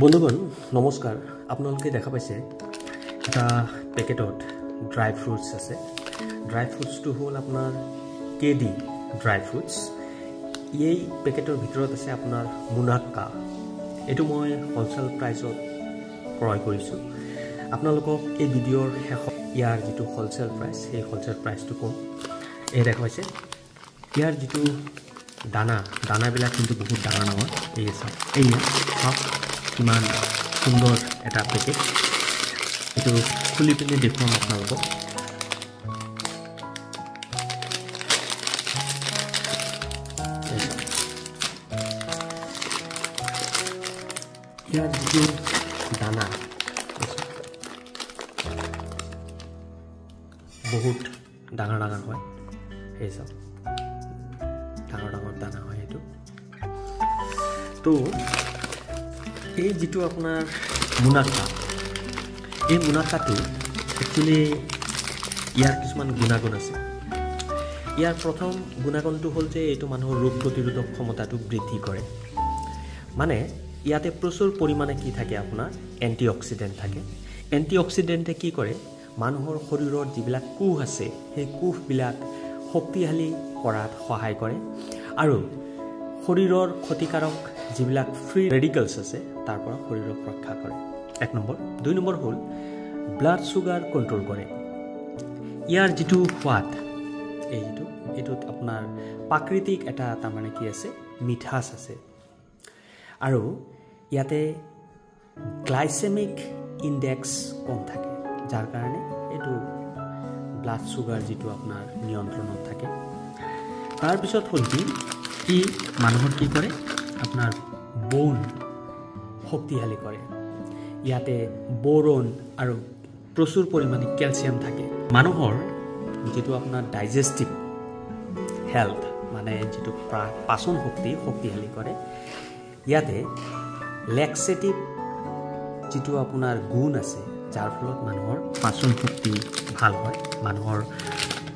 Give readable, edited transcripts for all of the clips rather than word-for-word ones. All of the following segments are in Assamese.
বন্ধুগণ নমস্কাৰ আপোনালোকে দেখা পাইছে এটা পেকেটত ড্ৰাই ফ্ৰুটছ আছে ড্ৰাই ফ্ৰুটছটো হ'ল আপোনাৰ কেডি ড্ৰাই ফ্ৰুটছ এই পেকেটৰ ভিতৰত আছে আপোনাৰ মুনাক্কা এটো মই হোলসেল প্ৰাইসত ক্ৰয় কৰিছো আপোনালোকক এই ভিডিঅ'ৰ শেষত ইয়াৰ যেটো হোলসেল প্ৰাইস সেই হোলসেল প্ৰাইসটো কম এই দেখা পাইছে ইয়াৰ যেটো দানা বিলাক কিন্তু বহুত ডাঙৰ ডাঙৰ এই আছে এই সব কিমান সুন্দৰ এটা পেকেট এটো খুলি পিনে দেখুৱাম আপোনালোকক ইয়াৰ যেটো দানা বহুত ডাঙৰ ডাঙৰ হয় এই সব ডাঙৰ ডাঙৰ দানা হয় এটো তো এই যেটো আপোনাৰ মুনাক্কা এই মুনাক্কাটো একচুয়ালি ইয়াৰ কিছুমান গুণাগুণ আছে ইয়াৰ প্ৰথম গুণাগুণটো হ'ল যে এইটো মানুহৰ ৰোগ প্ৰতিৰোধক ক্ষমতাটো বৃদ্ধি কৰে মানে ইয়াতে প্ৰচুৰ পৰিমাণে কি থাকে আপোনাৰ এন্টিঅক্সিডেন্ট থাকে এন্টিঅক্সিডেন্টে কি কৰে মানুহৰ শৰীৰৰ যিবিলাক কোষ আছে সেই কোষবিলাক শক্তিশালী কৰাত সহায় কৰে আৰু শৰীৰৰ ক্ষতিকাৰক যিবিলাক ফ্ৰী ৰেডিকেলছ আছে তাৰ পৰা শৰীৰক ৰক্ষা কৰে এক নম্বৰ দুই নম্বৰ হ'ল ব্লাড সুগাৰ কন্ট্ৰোল কৰে ইয়াৰ যেটো সোৱাদ এইটোত আপোনাৰ প্ৰাকৃতিক এটা তাৰমানে কি আছে মিঠাস আছে আৰু ইয়াতে গ্লাইসেমিক ইনডেক্স কম থাকে যাৰ কাৰণে এইটো ব্লাড সুগাৰ যেটো আপোনাৰ নিয়ন্ত্ৰণত থাকে তাৰ পিছত হ'ল কি মানুহৰ কি কৰে আপোনাৰ বোন শক্তিশালী কৰে ইয়াতে বোৰন আৰু প্ৰচুৰ পৰিমাণে ক্যালসিয়াম থাকে মানুহৰ যেটো আপোনাৰ ডাইজেস্টিভ হেলথ মানে যেটো পাচন শক্তিশালী কৰে ইয়াতে লেক্সেটিভ যেটো আপোনাৰ গুণ আছে যাৰ ফলত মানুহৰ পাচন শক্তি ভাল হয় মানুহৰ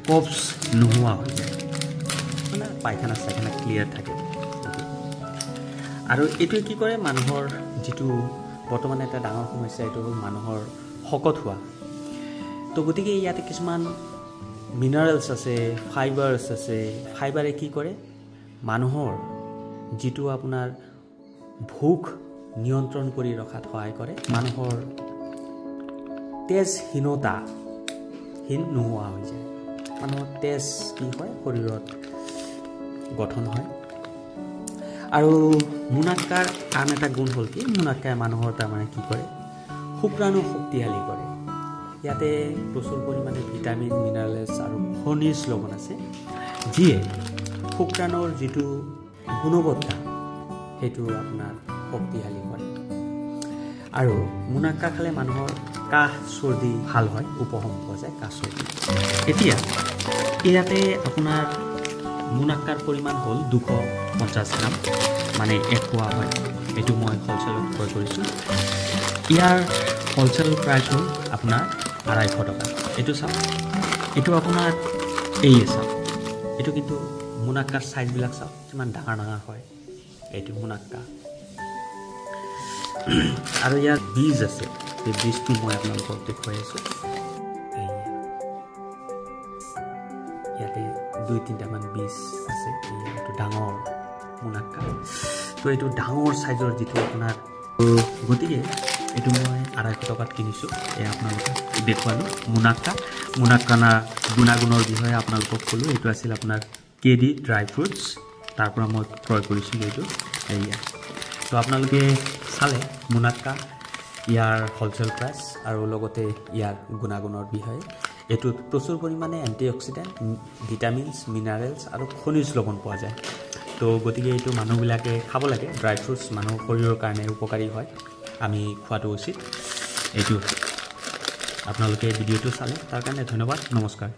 কফছ নোহোৱা হৈ যায় মানে পায়খানা ক্লিয়াৰ থাকে আৰু এটো কি কৰে মানুহৰ যেটো বৰ্তমান এটা ডাঙৰ সমস্যা এটো হ'ল মানুহৰ শকত হোৱা তো গতিকে ইয়াতে কিছুমান মিনাৰেলছ আছে ফাইবাৰছ আছে ফাইবাৰে কি কৰে মানুহৰ যেটো আপোনাৰ ভোক নিয়ন্ত্ৰণ কৰি ৰখাত সহায় কৰে মানুহৰ তেজহীন নোহোৱা হৈ যায় মানুহৰ তেজ কি হয় শৰীৰত গঠন হয় আৰু মুনাক্কাৰ আন এটা গুণ হ'ল কি মুনাক্কাই মানুহৰ তাৰমানে কি কৰে শুক্ৰাণু শক্তিশালী কৰে ইয়াতে প্ৰচুৰ পৰিমাণে ভিটামিন মিনাৰেলছ আৰু খনিজ লৱণ আছে যিয়ে শুক্ৰাণুৰ যেটো গুণগতা সেইটো আপোনাৰ শক্তিশালী কৰে আৰু মুনাক্কা খালে মানুহৰ কাহ চৰ্দি ভাল হয় উপশম পোৱা যায় কাহ চৰ্দি এতিয়া ইয়াতে আপোনাৰ মুনাক্কাৰ পৰিমাণ হ'ল 250 গ্ৰাম মানে এক পোৱা হয় এটো মই হোলসেলত ক্ৰয় কৰিছো ইয়াৰ হোলসেল প্ৰাইস হ'ল আপোনাৰ 250 টকা এটো চাওক এটো আপোনাৰ এই চাওক এটো কিন্তু মুনাক্কাৰ সাইজ বিলাক চাওক কিমান ডাঙৰ হয় এটো মুনাক্কা আৰু ইয়াৰ বীজ আছে এই বীজটো মই আপোনালোকক দেখুৱাই আছো ইয়াতে 2-3টা মান বীজ আছে এইটো ডাঙৰ মুনাক্কা তো এইটো ডাঙৰ সাইজৰ যেটো আপোনাৰ গতিকে এইটো মই 250 টকাত কিনিছো এই আপোনালোকক দেখুৱালো মুনাক্কানা গুণাগুণৰ বিষয়ে আপোনালোকক ক'লো এইটো আছিল আপোনাৰ কেডি ড্ৰাই ফ্ৰুটছ তাৰ পৰা মই ক্ৰয় কৰিছো এইটো এইয়া তো আপোনালোকে চালে মুনাক্কা ইয়াৰ হোলসেল প্ৰাইস আৰু লগতে ইয়াৰ গুণাগুণৰ বিষয়ে এটো প্ৰচুৰ পৰিমাণে এন্টিঅক্সিডেন্ট ভিটামিনছ মিনাৰেলছ আৰু খনিজ লৱণ পোৱা যায় তো গতিকে এইটো মানুহবিলাকে খাব লাগে ড্ৰাই ফ্ৰুটছ মানুহৰ শৰীৰৰ কাৰণে উপকাৰী হয় আমি খোৱাটো উচিত এইটো আপোনালোকে ভিডিঅ'টো চালে তাৰ কাৰণে ধন্যবাদ নমস্কাৰ